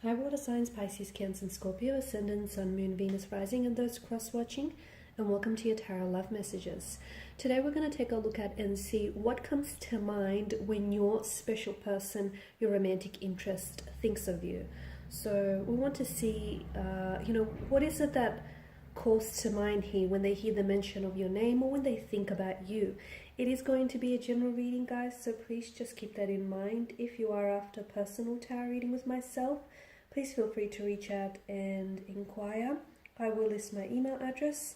Hi water signs, Pisces, Cancer and Scorpio, Ascendant, Sun, Moon, Venus, Rising, and those cross-watching, and welcome to your Tarot Love Messages. Today we're going to take a look at and see what comes to mind when your special person, your romantic interest, thinks of you. So we want to see, what is it that calls to mind here when they hear the mention of your name or when they think about you. It is going to be a general reading, guys, so please just keep that in mind. If you are after personal tarot reading with myself, please feel free to reach out and inquire. I will list my email address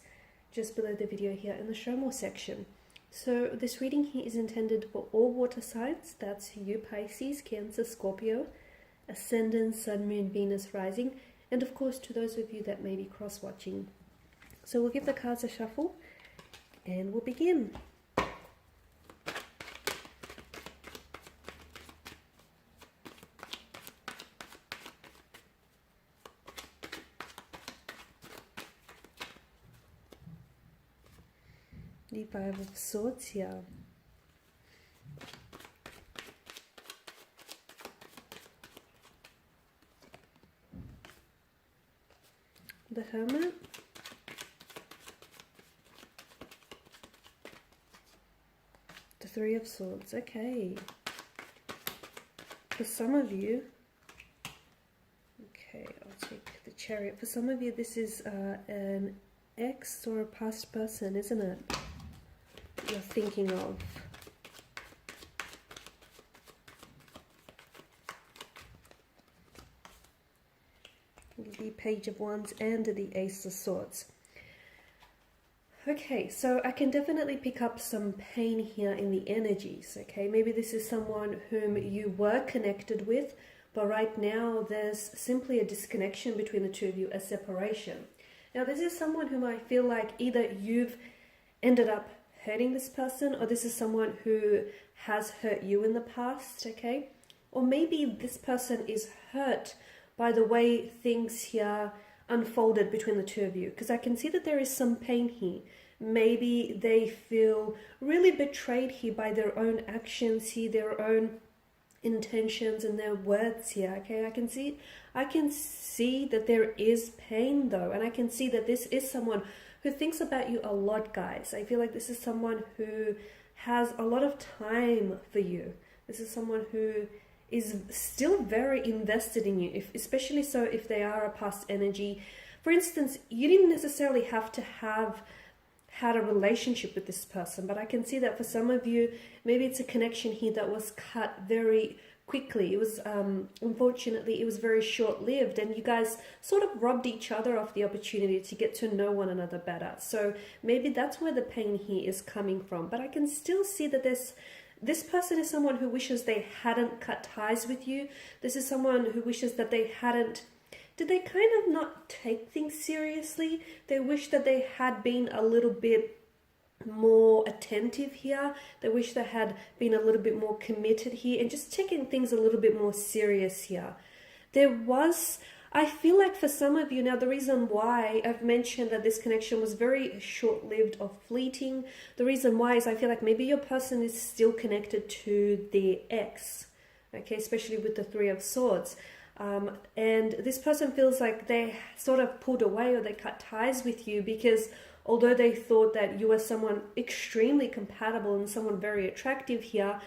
just below the video here in the show more section. So this reading here is intended for all water signs. That's you, Pisces, Cancer, Scorpio, Ascendant, Sun, Moon, Venus, Rising, and of course to those of you that may be cross-watching. So we'll give the cards a shuffle and we'll begin. The Five of Swords here. The Hermit. The Three of Swords. Okay. For some of you, okay, I'll take the Chariot. For some of you, this is an ex or a past person, isn't it? You're thinking of. The Page of Wands and the Ace of Swords. Okay, so I can definitely pick up some pain here in the energies, okay? Maybe this is someone whom you were connected with, but right now there's simply a disconnection between the two of you, a separation. Now this is someone whom I feel like either you've ended up hurting this person, or this is someone who has hurt you in the past, okay? Or maybe this person is hurt by the way things here unfolded between the two of you, because I can see that there is some pain here. Maybe they feel really betrayed here by their own actions here, their own intentions and their words here, okay? I can see that there is pain though, and I can see that this is someone who thinks about you a lot, guys. I feel like this is someone who has a lot of time for you. This is someone who is still very invested in you, especially so if they are a past energy. For instance, you didn't necessarily have to have had a relationship with this person, but I can see that for some of you, maybe it's a connection here that was cut very quickly. It was unfortunately it was very short-lived, and you guys sort of robbed each other of the opportunity to get to know one another better. So maybe that's where the pain here is coming from. But I can still see that this person is someone who wishes they hadn't cut ties with you. This is someone who wishes that they hadn't, did they kind of not take things seriously? They wish that they had been a little bit more attentive here. They wish they had been a little bit more committed here and just taking things a little bit more serious here. I feel like for some of you now, the reason why I've mentioned that this connection was very short-lived or fleeting, the reason why is I feel like maybe your person is still connected to their ex, okay, especially with the Three of Swords. And this person feels like they sort of pulled away or they cut ties with you because although they thought that you were someone extremely compatible and someone very attractive here,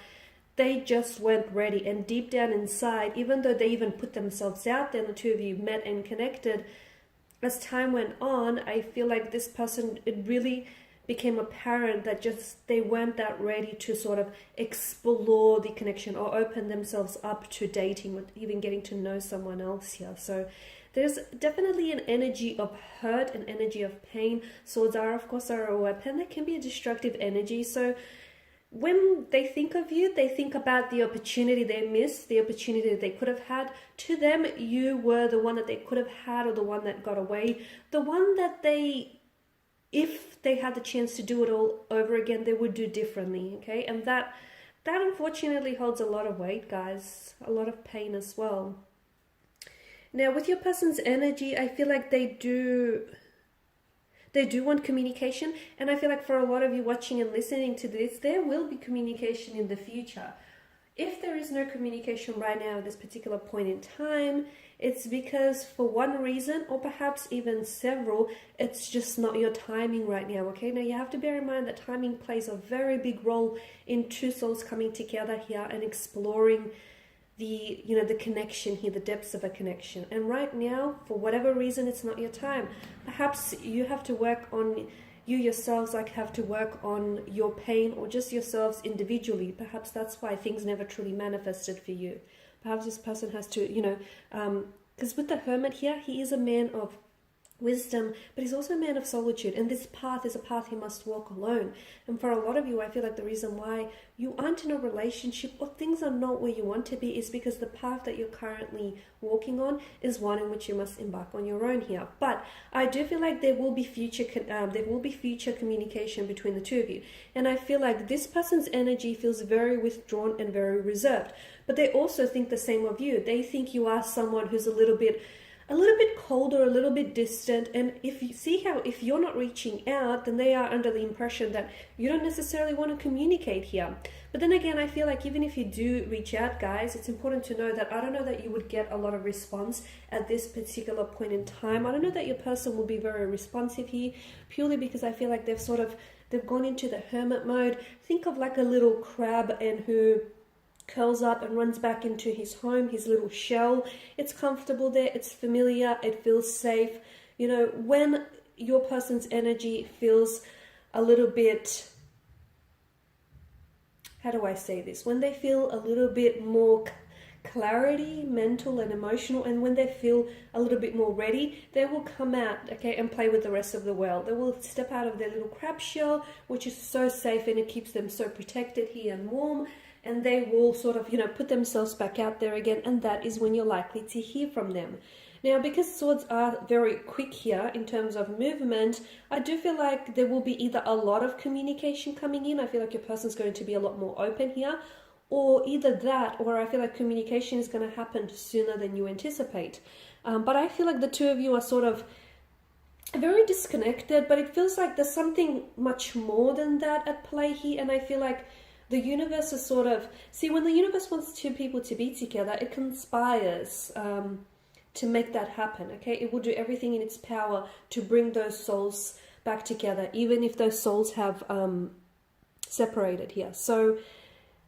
they just weren't ready. And deep down inside, even though they even put themselves out there and the two of you met and connected, as time went on, I feel like this person, it really became apparent that just they weren't that ready to sort of explore the connection or open themselves up to dating or even getting to know someone else here. So there's definitely an energy of hurt, an energy of pain. Swords are, of course, are a weapon. That can be a destructive energy. So when they think of you, they think about the opportunity they missed, the opportunity that they could have had. To them, you were the one that they could have had or the one that got away. The one that if they had the chance to do it all over again, they would do differently, okay? And that unfortunately holds a lot of weight, guys. A lot of pain as well. Now, with your person's energy, I feel like they do want communication, and I feel like for a lot of you watching and listening to this, there will be communication in the future. If there is no communication right now at this particular point in time, it's because for one reason, or perhaps even several, it's just not your timing right now, okay? Now you have to bear in mind that timing plays a very big role in two souls coming together here and exploring the, you know, the connection here, the depths of a connection. And right now, for whatever reason, it's not your time. Perhaps you have to work on, you yourselves like have to work on your pain, or just yourselves individually. Perhaps that's why things never truly manifested for you. Perhaps this person has to, you know, because with the Hermit here, he is a man of wisdom, but he's also a man of solitude, and this path is a path he must walk alone. And for a lot of you, I feel like the reason why you aren't in a relationship or things are not where you want to be is because the path that you're currently walking on is one in which you must embark on your own here. But I do feel like there will be future communication between the two of you, and I feel like this person's energy feels very withdrawn and very reserved, but they also think the same of you. They think you are someone who's a little bit colder, a little bit distant. And if you see how, if you're not reaching out, then they are under the impression that you don't necessarily want to communicate here. But then again, I feel like even if you do reach out, guys, it's important to know that I don't know that you would get a lot of response at this particular point in time. I don't know that your person will be very responsive here, purely because I feel like they've gone into the hermit mode. Think of like a little crab and who curls up and runs back into his home, his little shell. It's comfortable there, it's familiar, it feels safe. You know, when your person's energy feels a little bit, how do I say this? When they feel a little bit more clarity, mental and emotional, and when they feel a little bit more ready, they will come out, okay, and play with the rest of the world. They will step out of their little crab shell, which is so safe and it keeps them so protected here and warm. And they will sort of, you know, put themselves back out there again, and that is when you're likely to hear from them. Now, because swords are very quick here in terms of movement, I do feel like there will be either a lot of communication coming in. I feel like your person's going to be a lot more open here, or either that, or I feel like communication is going to happen sooner than you anticipate. But I feel like the two of you are sort of very disconnected, but it feels like there's something much more than that at play here, and I feel like the universe is sort of, see, when the universe wants two people to be together, it conspires to make that happen, okay? It will do everything in its power to bring those souls back together, even if those souls have separated here. So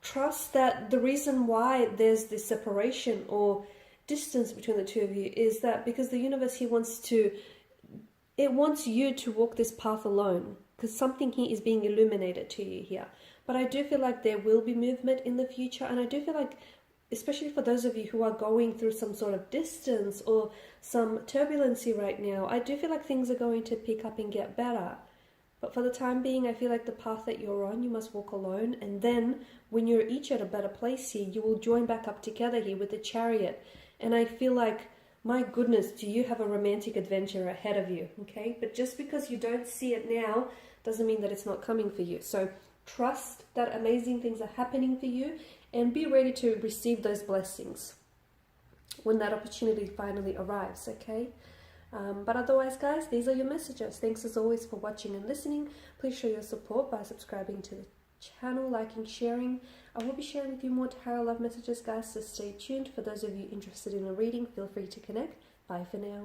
trust that the reason why there's this separation or distance between the two of you is that because the universe here wants you to walk this path alone, because something here is being illuminated to you here. But I do feel like there will be movement in the future, and I do feel like, especially for those of you who are going through some sort of distance or some turbulency right now, I do feel like things are going to pick up and get better. But for the time being, I feel like the path that you're on, you must walk alone, and then when you're each at a better place here, you will join back up together here with the Chariot. And I feel like, my goodness, do you have a romantic adventure ahead of you, okay? But just because you don't see it now doesn't mean that it's not coming for you. So trust that amazing things are happening for you, and be ready to receive those blessings when that opportunity finally arrives, okay? But otherwise, guys, these are your messages. Thanks as always for watching and listening. Please show your support by subscribing to the channel, liking, sharing. I will be sharing with you more tarot love messages, guys, so stay tuned. For those of you interested in a reading, feel free to connect. Bye for now.